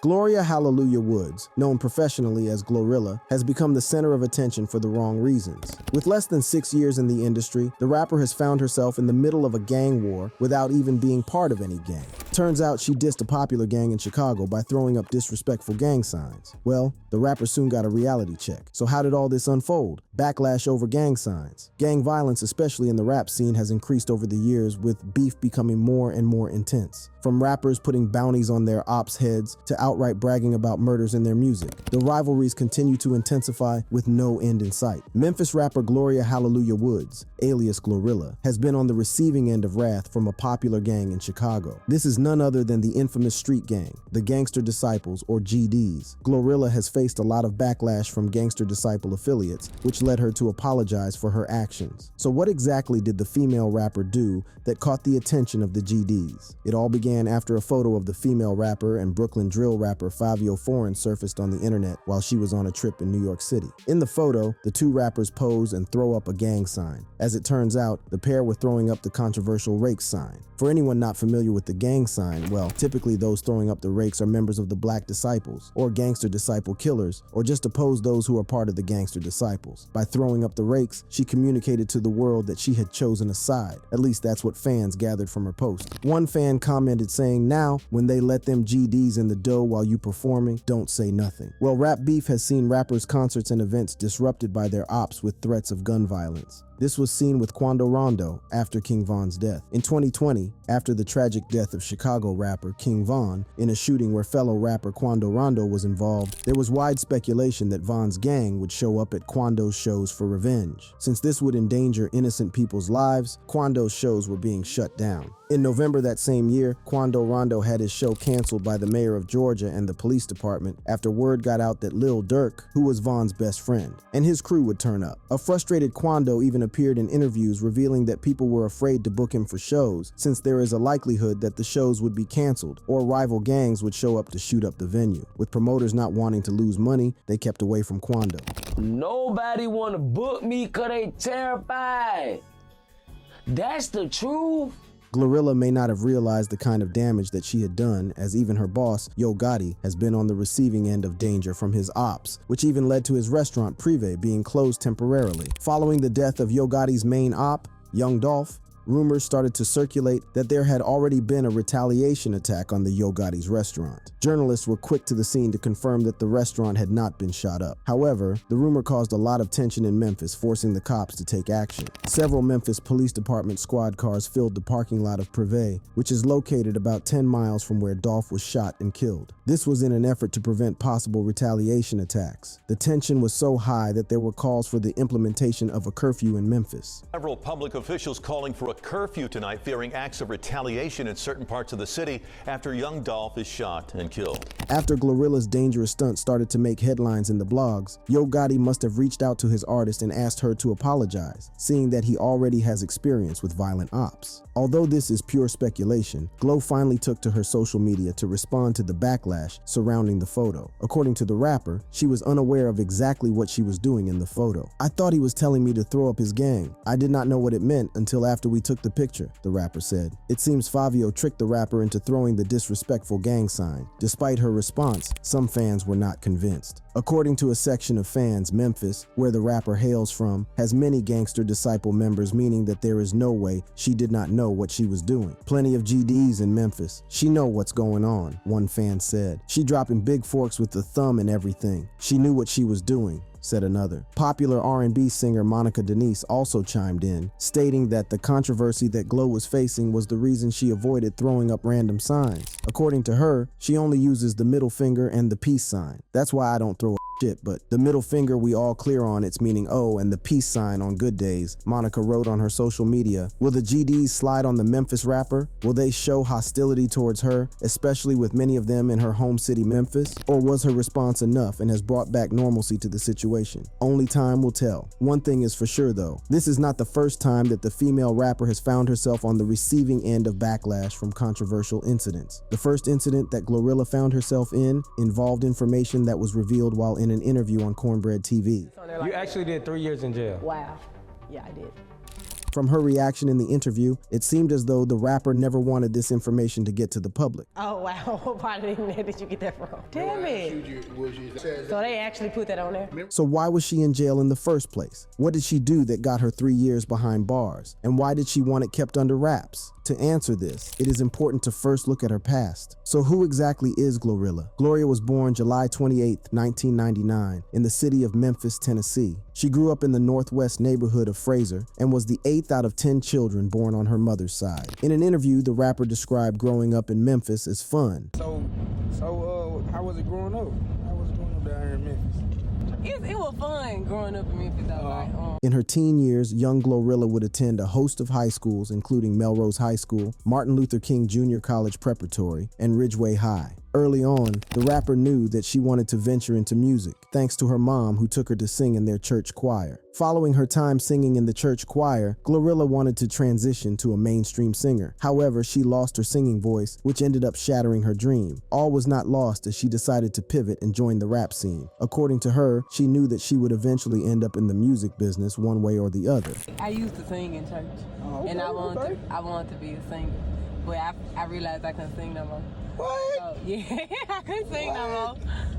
Gloria Hallelujah Woods, known professionally as Glorilla, has become the center of attention for the wrong reasons. With less than 6 years in the industry, the rapper has found herself in the middle of a gang war without even being part of any gang. Turns out she dissed a popular gang in Chicago by throwing up disrespectful gang signs. Well, the rapper soon got a reality check. So how did all this unfold? Backlash over gang signs. Gang violence, especially in the rap scene, has increased over the years, with beef becoming more and more intense. From rappers putting bounties on their ops' heads to outright bragging about murders in their music, the rivalries continue to intensify with no end in sight. Memphis rapper Gloria Hallelujah Woods, alias Glorilla, has been on the receiving end of wrath from a popular gang in Chicago. This is none other than the infamous street gang, the Gangster Disciples, or GDs. Glorilla has faced a lot of backlash from Gangster Disciple affiliates, which led her to apologize for her actions. So what exactly did the female rapper do that caught the attention of the GDs? It all began after a photo of the female rapper and Brooklyn drill rapper Fabio Foreign surfaced on the internet while she was on a trip in New York City. In the photo, the two rappers pose and throw up a gang sign. As it turns out, the pair were throwing up the controversial rake sign. For anyone not familiar with the gang sign, well, typically those throwing up the rakes are members of the Black Disciples, or Gangster Disciple killers, or just oppose those who are part of the Gangster Disciples. By throwing up the rakes, she communicated to the world that she had chosen a side. At least that's what fans gathered from her post. One fan commented saying, "Now, when they let them GDs in the dough while you performing, don't say nothing." Well, rap beef has seen rappers' concerts and events disrupted by their ops with threats of gun violence. This was seen with Quando Rondo after King Von's death. In 2020, after the tragic death of Chicago rapper King Von in a shooting where fellow rapper Quando Rondo was involved, there was wide speculation that Von's gang would show up at Quando's shows for revenge. Since this would endanger innocent people's lives, Quando's shows were being shut down. In November that same year, Quando Rondo had his show canceled by the mayor of Georgia and the police department after word got out that Lil Durk, who was Von's best friend, and his crew would turn up. A frustrated Quando even appeared in interviews revealing that people were afraid to book him for shows since there is a likelihood that the shows would be canceled or rival gangs would show up to shoot up the venue. With promoters not wanting to lose money, they kept away from Quando. Nobody wanna book me cause they terrified. That's the truth. Glorilla may not have realized the kind of damage that she had done, as even her boss, Yo Gotti, has been on the receiving end of danger from his ops, which even led to his restaurant Privé being closed temporarily. Following the death of Yo Gotti's main op, Young Dolph, rumors started to circulate that there had already been a retaliation attack on the Yo Gotti's restaurant. Journalists were quick to the scene to confirm that the restaurant had not been shot up. However, the rumor caused a lot of tension in Memphis, forcing the cops to take action. Several Memphis Police Department squad cars filled the parking lot of Privé, which is located about 10 miles from where Dolph was shot and killed. This was in an effort to prevent possible retaliation attacks. The tension was so high that there were calls for the implementation of a curfew in Memphis. Several public officials calling for a curfew tonight, fearing acts of retaliation in certain parts of the city after young Dolph is shot and killed. After Glorilla's dangerous stunt started to make headlines in the blogs, Yo Gotti must have reached out to his artist and asked her to apologize, seeing that he already has experience with violent ops. Although this is pure speculation, Glo finally took to her social media to respond to the backlash surrounding the photo. According to the rapper, she was unaware of exactly what she was doing in the photo. "I thought he was telling me to throw up his gang. I did not know what it meant until after we took the picture," the rapper said. It seems Fabio tricked the rapper into throwing the disrespectful gang sign. Despite her response, some fans were not convinced. According to a section of fans, Memphis, where the rapper hails from, has many Gangster Disciple members, meaning that there is no way she did not know what she was doing. "Plenty of GDs in Memphis. She know what's going on," one fan said. "She dropping big forks with the thumb and everything. She knew what she was doing," said another. Popular R&B singer Monica Denise also chimed in, stating that the controversy that Glo was facing was the reason she avoided throwing up random signs. According to her, she only uses the middle finger and the peace sign. "That's why I don't throw up shit, but the middle finger we all clear on its meaning oh, and the peace sign on good days," Monica wrote on her social media. Will the GDs slide on the Memphis rapper? Will they show hostility towards her, especially with many of them in her home city Memphis? Or was her response enough and has brought back normalcy to the situation? Only time will tell. One thing is for sure though, this is not the first time that the female rapper has found herself on the receiving end of backlash from controversial incidents. The first incident that Glorilla found herself in involved information that was revealed while in an interview on Cornbread TV. You actually did 3 years in jail. Wow. Yeah, I did. From her reaction in the interview, it seemed as though the rapper never wanted this information to get to the public. Oh, wow. What part of the internet did you get that from? Damn it. So they actually put that on there? So why was she in jail in the first place? What did she do that got her 3 years behind bars? And why did she want it kept under wraps? To answer this, it is important to first look at her past. So who exactly is Glorilla? Gloria was born July 28, 1999, in the city of Memphis, Tennessee. She grew up in the northwest neighborhood of Fraser and was the 8th out of 10 children born on her mother's side. In an interview, the rapper described growing up in Memphis as fun. So how was it growing up? How was it growing up down here in Memphis? It was fun growing up in Memphis, though. In her teen years, young Glorilla would attend a host of high schools, including Melrose High School, Martin Luther King Jr. College Preparatory, and Ridgeway High. Early on, the rapper knew that she wanted to venture into music, thanks to her mom who took her to sing in their church choir. Following her time singing in the church choir, Glorilla wanted to transition to a mainstream singer. However, she lost her singing voice, which ended up shattering her dream. All was not lost as she decided to pivot and join the rap scene. According to her, she knew that she would eventually end up in the music business one way or the other. I used to sing in church, and I wanted to be a singer, but I realized I couldn't sing no more. What? So, yeah, I couldn't sing no more.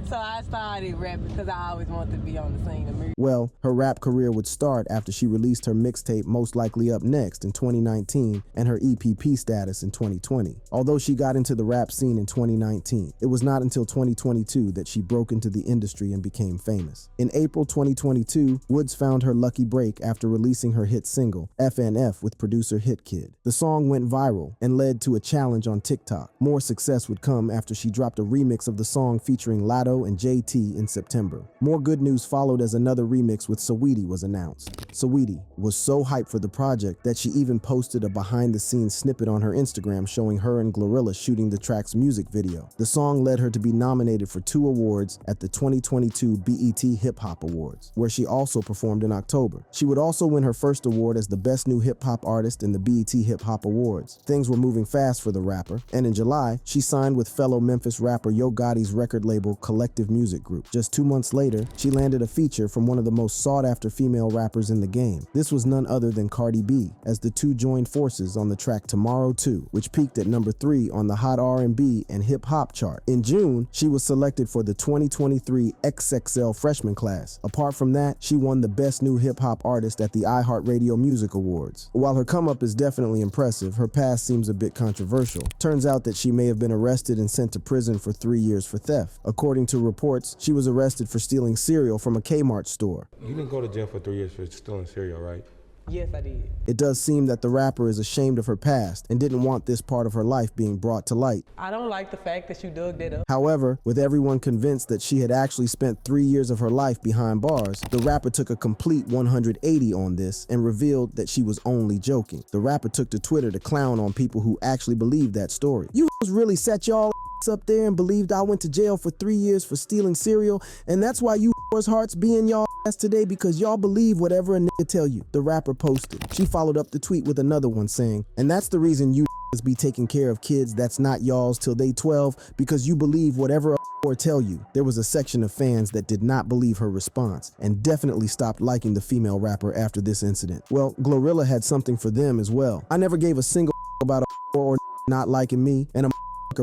So I started rapping because I always wanted to be on the scene. Well, her rap career would start after she released her mixtape Most Likely Up Next in 2019 and her EPP status in 2020. Although she got into the rap scene in 2019, it was not until 2022 that she broke into the industry and became famous. In April 2022, Woods found her lucky break after releasing her hit single, FNF, with producer Hit Kid. The song went viral and led to a challenge on TikTok. More success would come after she dropped a remix of the song featuring Latto and JT in September. More good news followed as another remix with Saweetie was announced. Saweetie was so hyped for the project that she even posted a behind-the-scenes snippet on her Instagram showing her and Glorilla shooting the track's music video. The song led her to be nominated for 2 awards at the 2022 BET Hip Hop Awards, where she also performed in October. She would also win her first award as the Best New Hip Hop Artist in the BET Hip Hop Awards. Things were moving fast for the rapper, and in July, she signed with fellow Memphis rapper Yo Gotti's record label Collective Music Group. Just 2 months later, she landed a feature from one of the most sought-after female rappers in the game. This was none other than Cardi B, as the two joined forces on the track Tomorrow 2, which peaked at number 3 on the Hot R&B and Hip Hop chart. In June, she was selected for the 2023 XXL freshman class. Apart from that, she won the Best New Hip Hop Artist at the iHeartRadio Music Awards. While her come-up is definitely impressive, her past seems a bit controversial. Turns out that she may have been arrested and sent to prison for 3 years for theft. According to reports, she was arrested for stealing cereal from a Kmart store. You didn't go to jail for 3 years for stealing cereal, right? Yes, I did. It does seem that the rapper is ashamed of her past and didn't want this part of her life being brought to light. I don't like the fact that you dug that up. However, with everyone convinced that she had actually spent 3 years of her life behind bars, the rapper took a complete 180 on this and revealed that she was only joking. The rapper took to Twitter to clown on people who actually believed that story. You really set y'all up there and believed I went to jail for 3 years for stealing cereal, and that's why you hearts be in y'all ass today, because y'all believe whatever a nigga tell you, the rapper posted. She followed up the tweet with another one saying, and that's the reason you be taking care of kids that's not y'all's till they 12, because you believe whatever or tell you. There was a section of fans that did not believe her response and definitely stopped liking the female rapper after this incident. Well, Glorilla had something for them as well. I never gave a single about a or not liking me, and a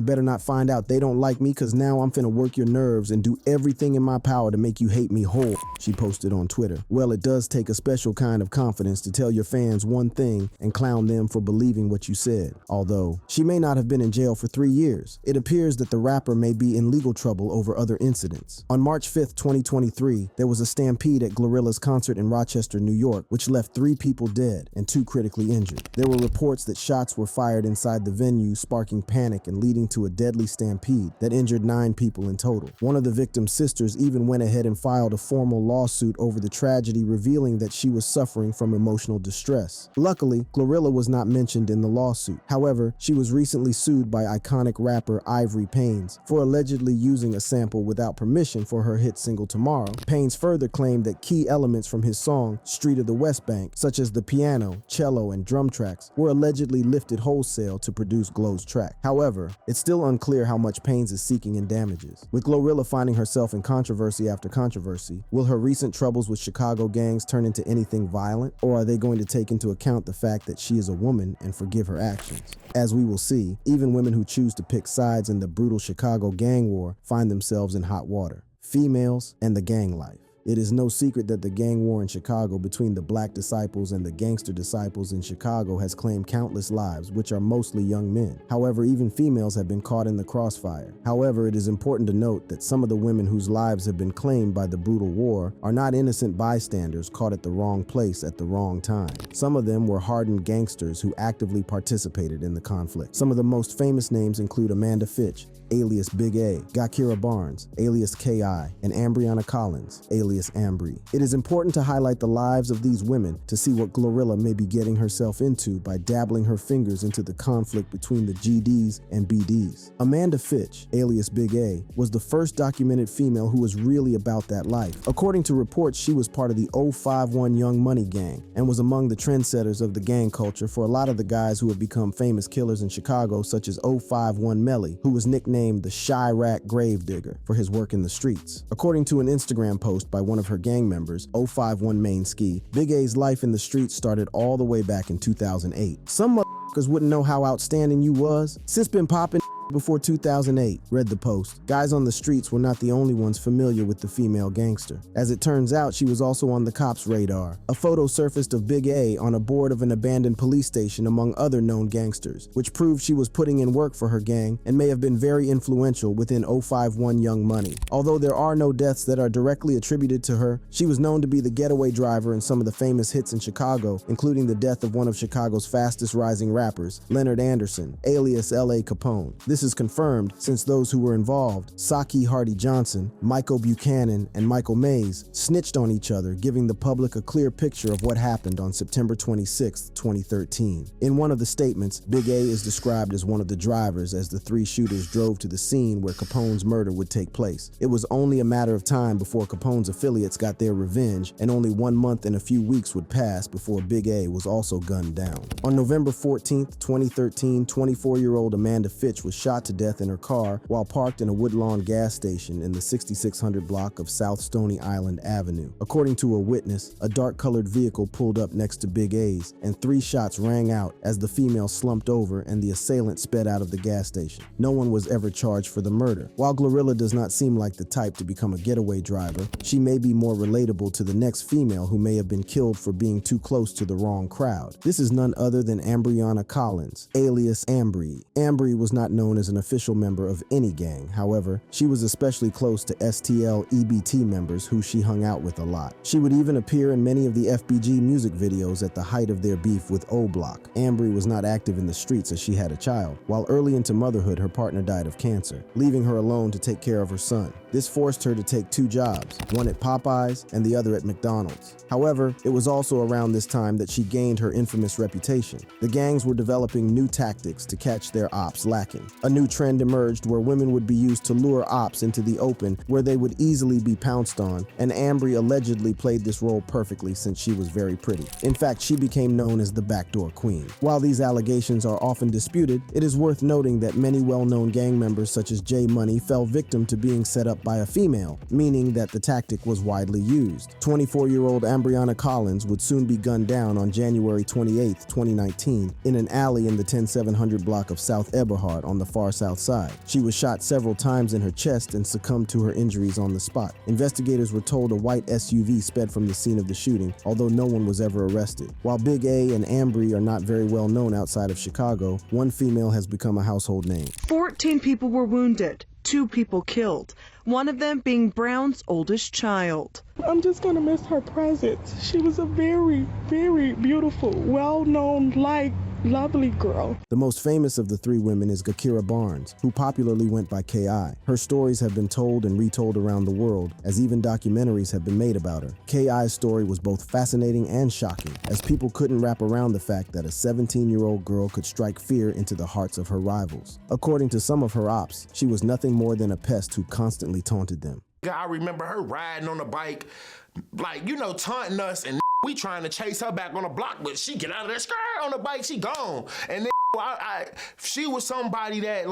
better not find out they don't like me, cause now I'm finna work your nerves and do everything in my power to make you hate me whole, she posted on Twitter. Well, it does take a special kind of confidence to tell your fans one thing and clown them for believing what you said. Although, she may not have been in jail for 3 years. It appears that the rapper may be in legal trouble over other incidents. On March 5th, 2023, there was a stampede at Glorilla's concert in Rochester, New York, which left 3 people dead and 2 critically injured. There were reports that shots were fired inside the venue, sparking panic and leading to a deadly stampede that injured 9 people in total. One of the victim's sisters even went ahead and filed a formal lawsuit over the tragedy, revealing that she was suffering from emotional distress. Luckily, Glorilla was not mentioned in the lawsuit. However, she was recently sued by iconic rapper Ivory Paynes for allegedly using a sample without permission for her hit single Tomorrow. Paynes further claimed that key elements from his song Street of the West Bank, such as the piano, cello, and drum tracks, were allegedly lifted wholesale to produce Glow's track. However, It's still unclear how much Pains is seeking in damages. With Glorilla finding herself in controversy after controversy, will her recent troubles with Chicago gangs turn into anything violent, or are they going to take into account the fact that she is a woman and forgive her actions? As we will see, even women who choose to pick sides in the brutal Chicago gang war find themselves in hot water. Females and the gang life. It is no secret that the gang war in Chicago between the Black Disciples and the Gangster Disciples in Chicago has claimed countless lives, which are mostly young men. However, even females have been caught in the crossfire. However, it is important to note that some of the women whose lives have been claimed by the brutal war are not innocent bystanders caught at the wrong place at the wrong time. Some of them were hardened gangsters who actively participated in the conflict. Some of the most famous names include Amanda Fitch, alias Big A, Gakira Barnes, alias K.I., and Ambry Collins, alias Ambry. It is important to highlight the lives of these women to see what Glorilla may be getting herself into by dabbling her fingers into the conflict between the GDs and BDs. Amanda Fitch, alias Big A, was the first documented female who was really about that life. According to reports, she was part of the 051 Young Money gang and was among the trendsetters of the gang culture for a lot of the guys who have become famous killers in Chicago, such as 051 Melly, who was nicknamed the Chirac Gravedigger for his work in the streets. According to an Instagram post by one of her gang members, 051 Main Ski, Big A's life in the streets started all the way back in 2008. Some motherfuckers wouldn't know how outstanding you was. Since been popping before 2008, read the post. Guys on the streets were not the only ones familiar with the female gangster. As it turns out, she was also on the cops' radar. A photo surfaced of Big A on a board of an abandoned police station among other known gangsters, which proved she was putting in work for her gang and may have been very influential within 051 Young Money. Although there are no deaths that are directly attributed to her, she was known to be the getaway driver in some of the famous hits in Chicago, including the death of one of Chicago's fastest rising rappers, Leonard Anderson, alias L.A. Capone. This is confirmed since those who were involved, Saki Hardy Johnson, Michael Buchanan, and Michael Mays, snitched on each other, giving the public a clear picture of what happened on September 26, 2013. In one of the statements, Big A is described as one of the drivers as the three shooters drove to the scene where Capone's murder would take place. It was only a matter of time before Capone's affiliates got their revenge, and only 1 month and a few weeks would pass before Big A was also gunned down. On November 14, 2013, 24-year-old Amanda Fitch was shot to death in her car while parked in a Woodlawn gas station in the 6600 block of South Stony Island Avenue. According to a witness, a dark-colored vehicle pulled up next to Big A's, and 3 shots rang out as the female slumped over and the assailant sped out of the gas station. No one was ever charged for the murder. While Glorilla does not seem like the type to become a getaway driver, she may be more relatable to the next female who may have been killed for being too close to the wrong crowd. This is none other than Ambry Collins, alias Ambry. Ambry was not known as an official member of any gang. However, she was especially close to STL EBT members who she hung out with a lot. She would even appear in many of the FBG music videos at the height of their beef with O-Block. Ambry was not active in the streets as she had a child. While early into motherhood, her partner died of cancer, leaving her alone to take care of her son. This forced her to take 2 jobs, one at Popeyes and the other at McDonald's. However, it was also around this time that she gained her infamous reputation. The gangs were developing new tactics to catch their ops lacking. A new trend emerged where women would be used to lure ops into the open where they would easily be pounced on, and Ambry allegedly played this role perfectly since she was very pretty. In fact, she became known as the backdoor queen. While these allegations are often disputed, it is worth noting that many well-known gang members such as J Money fell victim to being set up by a female, meaning that the tactic was widely used. 24-year-old Ambry Collins would soon be gunned down on January 28, 2019, in an alley in the 10700 block of South Eberhard on the far south side. She was shot several times in her chest and succumbed to her injuries on the spot. Investigators were told a white SUV sped from the scene of the shooting, although no one was ever arrested. While Big A and Ambry are not very well known outside of Chicago, one female has become a household name. 14 people were wounded, 2 people killed, one of them being Brown's oldest child. I'm just gonna miss her presence. She was a very, very beautiful, well-known, lovely girl. The most famous of the 3 women is Gakira Barnes, who popularly went by K.I. Her stories have been told and retold around the world, as even documentaries have been made about her. K.I.'s story was both fascinating and shocking, as people couldn't wrap around the fact that a 17-year-old girl could strike fear into the hearts of her rivals. According to some of her ops, she was nothing more than a pest who constantly taunted them. I remember her riding on a bike, taunting us, and we trying to chase her back on the block, but she get out of that skirt on the bike, she gone. And then She was somebody that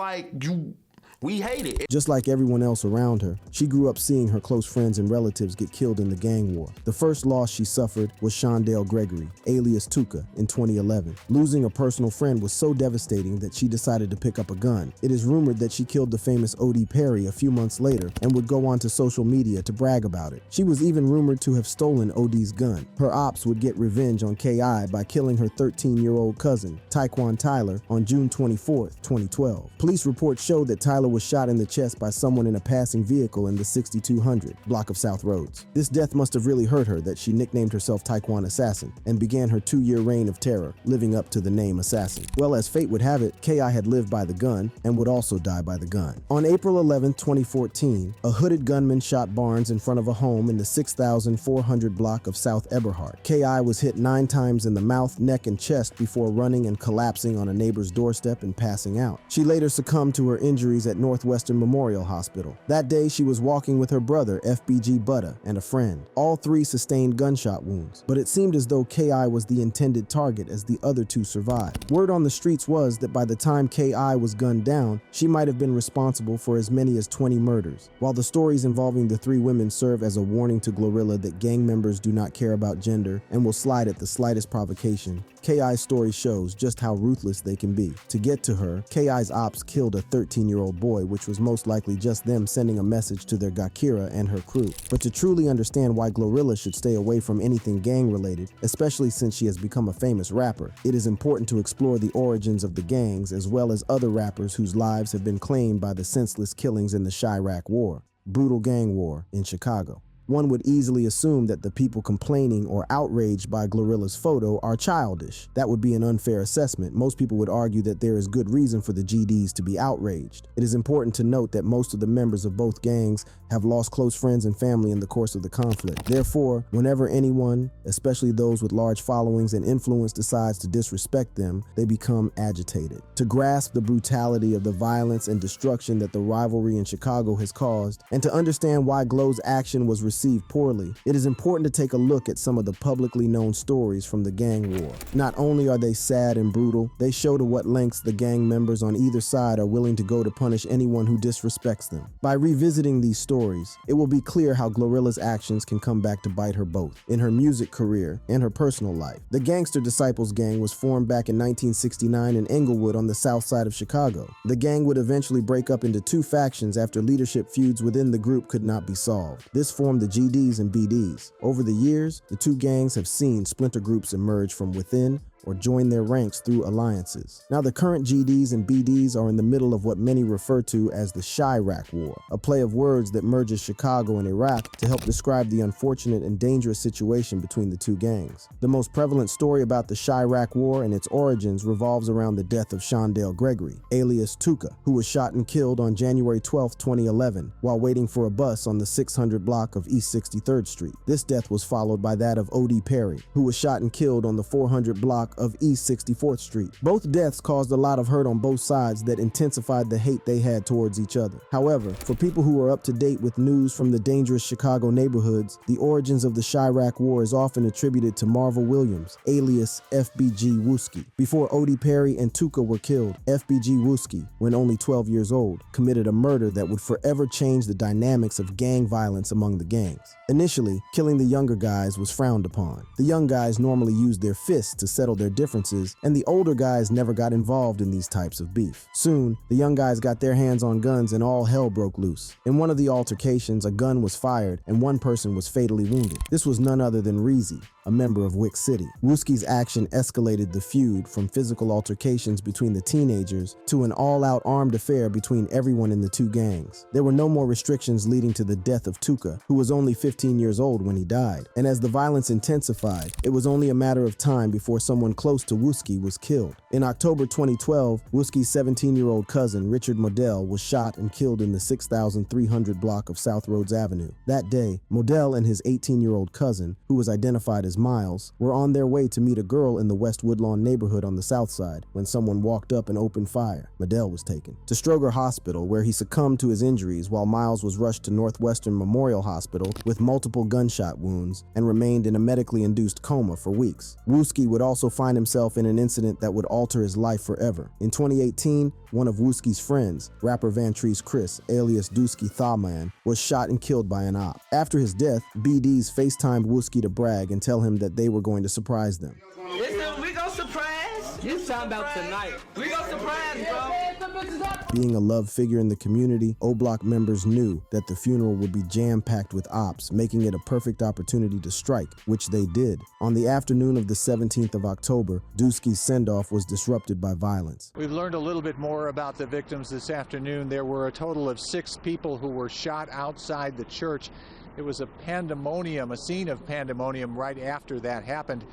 we hated. Just like everyone else around her, she grew up seeing her close friends and relatives get killed in the gang war. The first loss she suffered was Shondell Gregory, alias Tuka, in 2011. Losing a personal friend was so devastating that she decided to pick up a gun. It is rumored that she killed the famous O.D. Perry a few months later and would go on to social media to brag about it. She was even rumored to have stolen O.D.'s gun. Her ops would get revenge on K.I. by killing her 13-year-old cousin, Tyquan Tyler, on June 24, 2012. Police reports showed that Tyler was shot in the chest by someone in a passing vehicle in the 6200 block of South Roads. This death must have really hurt her that she nicknamed herself Tyquan Assassin and began her 2-year reign of terror, living up to the name Assassin. Well, as fate would have it, K.I. had lived by the gun and would also die by the gun. On April 11, 2014, a hooded gunman shot Barnes in front of a home in the 6400 block of South Eberhard. K.I. was hit 9 times in the mouth, neck, and chest before running and collapsing on a neighbor's doorstep and passing out. She later succumbed to her injuries at Northwestern Memorial Hospital. That day, she was walking with her brother, FBG Butta, and a friend. All 3 sustained gunshot wounds, but it seemed as though K.I. was the intended target as the other 2 survived. Word on the streets was that by the time K.I. was gunned down, she might have been responsible for as many as 20 murders. While the stories involving the 3 women serve as a warning to Glorilla that gang members do not care about gender and will slide at the slightest provocation, K.I.'s story shows just how ruthless they can be. To get to her, K.I.'s ops killed a 13-year-old boy, which was most likely just them sending a message to their Gakira and her crew. But to truly understand why Glorilla should stay away from anything gang-related, especially since she has become a famous rapper, it is important to explore the origins of the gangs as well as other rappers whose lives have been claimed by the senseless killings in the Chirac War, brutal gang war in Chicago. One would easily assume that the people complaining or outraged by Glorilla's photo are childish. That would be an unfair assessment. Most people would argue that there is good reason for the GDs to be outraged. It is important to note that most of the members of both gangs have lost close friends and family in the course of the conflict. Therefore, whenever anyone, especially those with large followings and influence, decides to disrespect them, they become agitated. To grasp the brutality of the violence and destruction that the rivalry in Chicago has caused, and to understand why Glow's action was received poorly, it is important to take a look at some of the publicly known stories from the gang war. Not only are they sad and brutal, they show to what lengths the gang members on either side are willing to go to punish anyone who disrespects them. By revisiting these stories, it will be clear how Glorilla's actions can come back to bite her both in her music career and her personal life. The Gangster Disciples gang was formed back in 1969 in Englewood on the south side of Chicago. The gang would eventually break up into 2 factions after leadership feuds within the group could not be solved. This formed the GDs and BDs. Over the years, the 2 gangs have seen splinter groups emerge from within or join their ranks through alliances. Now the current GDs and BDs are in the middle of what many refer to as the Chirac War, a play of words that merges Chicago and Iraq to help describe the unfortunate and dangerous situation between the 2 gangs. The most prevalent story about the Chirac War and its origins revolves around the death of Shondell Gregory, alias Tuka, who was shot and killed on January 12, 2011, while waiting for a bus on the 600 block of East 63rd Street. This death was followed by that of O.D. Perry, who was shot and killed on the 400 block of East 64th Street. Both deaths caused a lot of hurt on both sides that intensified the hate they had towards each other. However, for people who are up to date with news from the dangerous Chicago neighborhoods, the origins of the Chirac War is often attributed to Marvel Williams, alias FBG Wooski. Before O.D. Perry and Tuka were killed, FBG Wooski, when only 12 years old, committed a murder that would forever change the dynamics of gang violence among the gangs. Initially, killing the younger guys was frowned upon. The young guys normally used their fists to settle their differences, and the older guys never got involved in these types of beef. Soon, the young guys got their hands on guns and all hell broke loose. In one of the altercations, a gun was fired and one person was fatally wounded. This was none other than Reezy, a member of Wick City. Wooski's action escalated the feud from physical altercations between the teenagers to an all-out armed affair between everyone in the 2 gangs. There were no more restrictions leading to the death of Tuka, who was only 15 years old when he died. And as the violence intensified, it was only a matter of time before someone close to Wooski was killed. In October 2012, Wooski's 17-year-old cousin, Richard Modell, was shot and killed in the 6300 block of South Rhodes Avenue. That day, Modell and his 18-year-old cousin, who was identified as as Miles, were on their way to meet a girl in the West Woodlawn neighborhood on the south side when someone walked up and opened fire. Medell was taken to Stroger Hospital, where he succumbed to his injuries, while Miles was rushed to Northwestern Memorial Hospital with multiple gunshot wounds and remained in a medically induced coma for weeks. Wooski would also find himself in an incident that would alter his life forever. In 2018, one of Wooski's friends, rapper Vantrese Chris, alias Dusky Thawman, was shot and killed by an op. After his death, BDs FaceTimed Wooski to brag and tell him that they were going to surprise them. We gon' surprise. You talking about tonight. We gon' surprise, bro. Being a loved figure in the community, O-Block members knew that the funeral would be jam-packed with ops, making it a perfect opportunity to strike, which they did. On the afternoon of the 17th of October, Dusky's send-off was disrupted by violence. We've learned a little bit more about the victims this afternoon. There were a total of 6 people who were shot outside the church. It was a pandemonium, a scene of pandemonium right after that happened.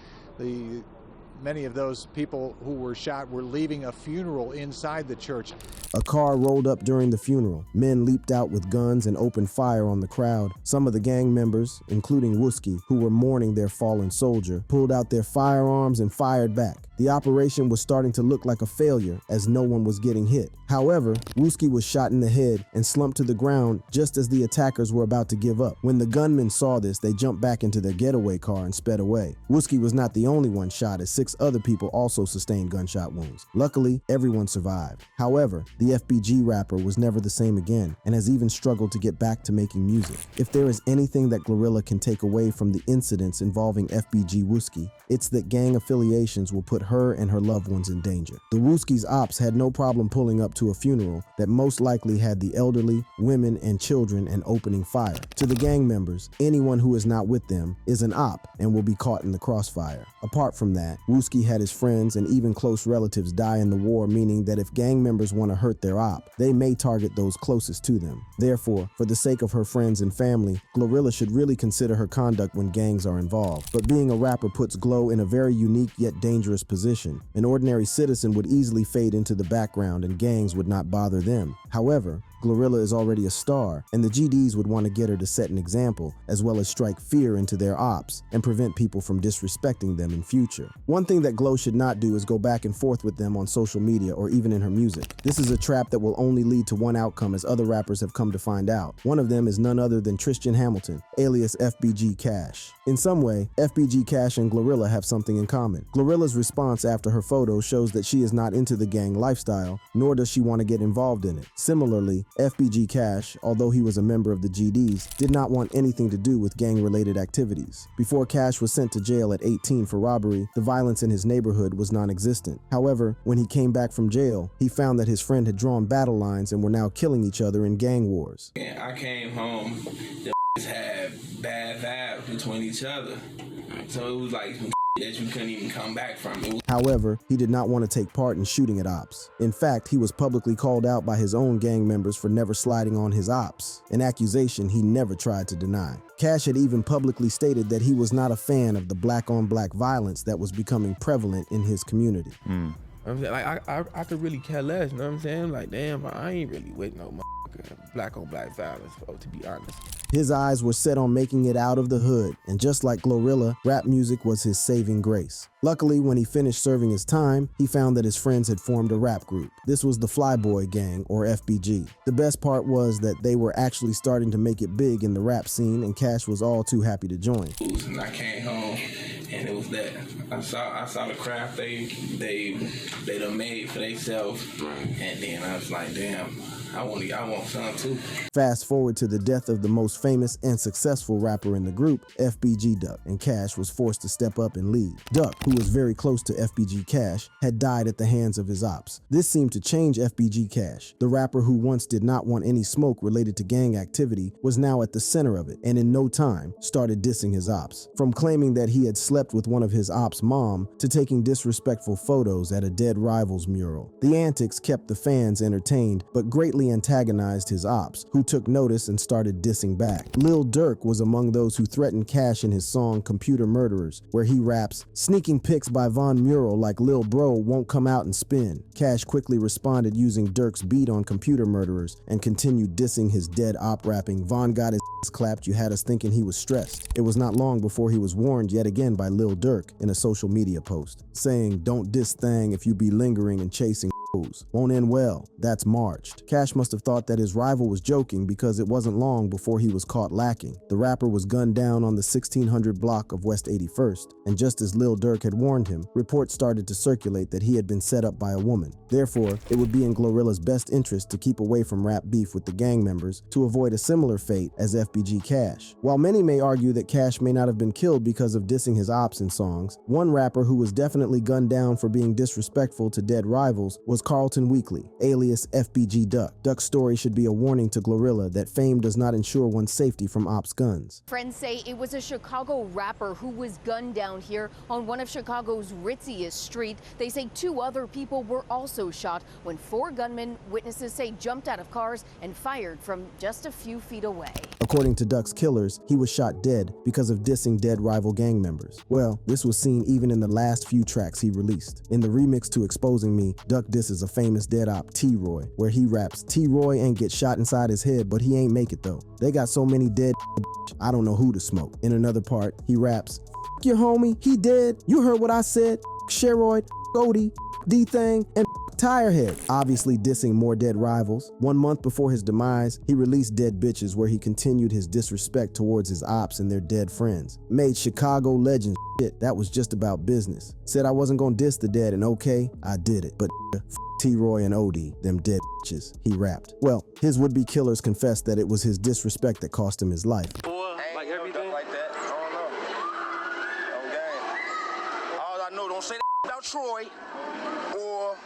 Many of those people who were shot were leaving a funeral inside the church. A car rolled up during the funeral. Men leaped out with guns and opened fire on the crowd. Some of the gang members, including Wooski, who were mourning their fallen soldier, pulled out their firearms and fired back. The operation was starting to look like a failure as no one was getting hit. However, Wooski was shot in the head and slumped to the ground just as the attackers were about to give up. When the gunmen saw this, they jumped back into their getaway car and sped away. Wooski was not the only one shot, as 6 other people also sustained gunshot wounds. Luckily, everyone survived. However, the FBG rapper was never the same again and has even struggled to get back to making music. If there is anything that Glorilla can take away from the incidents involving FBG Wooski, it's that gang affiliations will put her and her loved ones in danger. The Wooski's ops had no problem pulling up to a funeral that most likely had the elderly, women, and children and opening fire. To the gang members, anyone who is not with them is an op and will be caught in the crossfire. Apart from that, Wooski had his friends and even close relatives die in the war, meaning that if gang members want to hurt their op, they may target those closest to them. Therefore, for the sake of her friends and family, Glorilla should really consider her conduct when gangs are involved. But being a rapper puts Glo in a very unique yet dangerous position. An ordinary citizen would easily fade into the background and gangs would not bother them. However, Glorilla is already a star, and the GDs would want to get her to set an example, as well as strike fear into their ops and prevent people from disrespecting them in future. One thing that Glo should not do is go back and forth with them on social media or even in her music. This is a trap that will only lead to one outcome, as other rappers have come to find out. One of them is none other than Tristan Hamilton, alias FBG Cash. In some way, FBG Cash and Glorilla have something in common. Glorilla's response after her photo shows that she is not into the gang lifestyle, nor does she want to get involved in it. Similarly, FBG Cash, although he was a member of the GDs, did not want anything to do with gang-related activities. Before Cash was sent to jail at 18 for robbery, the violence in his neighborhood was non-existent. However, when he came back from jail, he found that his friend had drawn battle lines and were now killing each other in gang wars. I came home, the had bad vibes between each other. So it was like some that you couldn't even come back from. However, he did not want to take part in shooting at ops. In fact, he was publicly called out by his own gang members for never sliding on his ops, an accusation he never tried to deny. Cash had even publicly stated that he was not a fan of the black-on-black violence that was becoming prevalent in his community. I'm saying, like, I could really care less, you know what I'm saying? Like, damn, I ain't really with no black-on-black violence, to be honest. His eyes were set on making it out of the hood, and just like Glorilla, rap music was his saving grace. Luckily, when he finished serving his time, he found that his friends had formed a rap group. This was the Flyboy Gang, or FBG. The best part was that they were actually starting to make it big in the rap scene, and Cash was all too happy to join. And I came home, and it was that I saw the craft they done made for themselves, and then I was like, damn, I want some too. Fast forward to the death of the most famous and successful rapper in the group, FBG Duck, and Cash was forced to step up and lead. Duck, who was very close to FBG Cash, had died at the hands of his ops. This seemed to change FBG Cash. The rapper who once did not want any smoke related to gang activity was now at the center of it, and in no time started dissing his ops. From claiming that he had slept with one of his ops' mom to taking disrespectful photos at a dead rival's mural. The antics kept the fans entertained, but greatly immediately antagonized his ops, who took notice and started dissing back. Lil Durk was among those who threatened Cash in his song Computer Murderers, where he raps, "Sneaking pics by Von Mural like Lil Bro won't come out and spin." Cash quickly responded using Durk's beat on Computer Murderers and continued dissing his dead op, rapping, "Von got his clapped, you had us thinking he was stressed." It was not long before he was warned yet again by Lil Durk in a social media post, saying, "Don't diss thang if you be lingering and chasing won't end well, that's marched." Cash must have thought that his rival was joking because it wasn't long before he was caught lacking. The rapper was gunned down on the 1600 block of West 81st, and just as Lil Durk had warned him, reports started to circulate that he had been set up by a woman. Therefore, it would be in Glorilla's best interest to keep away from rap beef with the gang members to avoid a similar fate as FBG Cash. While many may argue that Cash may not have been killed because of dissing his ops in songs, one rapper who was definitely gunned down for being disrespectful to dead rivals was Carlton Weekly, alias FBG Duck. Duck's story should be a warning to Glorilla that fame does not ensure one's safety from ops' guns. Friends say it was a Chicago rapper who was gunned down here on one of Chicago's ritziest streets. They say 2 other people were also shot when 4 gunmen, witnesses say, jumped out of cars and fired from just a few feet away. According to Duck's killers, he was shot dead because of dissing dead rival gang members. Well, this was seen even in the last few tracks he released. In the remix to Exposing Me, Duck disses a famous dead op, T-Roy, where he raps, "T-Roy ain't get shot inside his head, but he ain't make it though. They got so many dead I don't know who to smoke." In another part, he raps, "F your homie, he dead. You heard what I said. Sheroid, Gotti, D-Thang, and Tirehead," obviously dissing more dead rivals. 1 month before his demise, he released Dead Bitches, where he continued his disrespect towards his ops and their dead friends. Made Chicago legend shit that was just about business. Said I wasn't gonna diss the dead, and okay, I did it. But T-Roy and OD, them dead bitches, he rapped. Well, his would-be killers confessed that it was his disrespect that cost him his life. Like everything like that, I don't know. On game. All I know, don't say that about Troy, or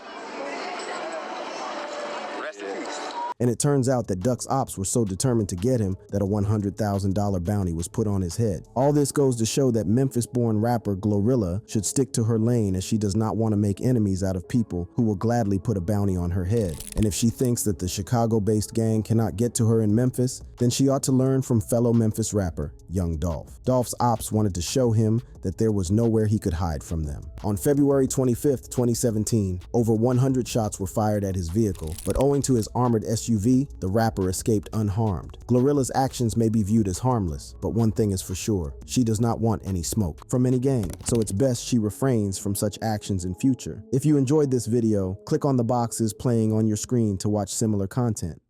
rest in peace. And it turns out that Duck's ops were so determined to get him that a $100,000 bounty was put on his head. All this goes to show that Memphis-born rapper Glorilla should stick to her lane, as she does not want to make enemies out of people who will gladly put a bounty on her head. And if she thinks that the Chicago-based gang cannot get to her in Memphis, then she ought to learn from fellow Memphis rapper Young Dolph. Dolph's ops wanted to show him that there was nowhere he could hide from them. On February 25th, 2017, over 100 shots were fired at his vehicle, but owing to his armored SUV, the rapper escaped unharmed. Glorilla's actions may be viewed as harmless, but one thing is for sure, she does not want any smoke from any gang, so it's best she refrains from such actions in future. If you enjoyed this video, click on the boxes playing on your screen to watch similar content.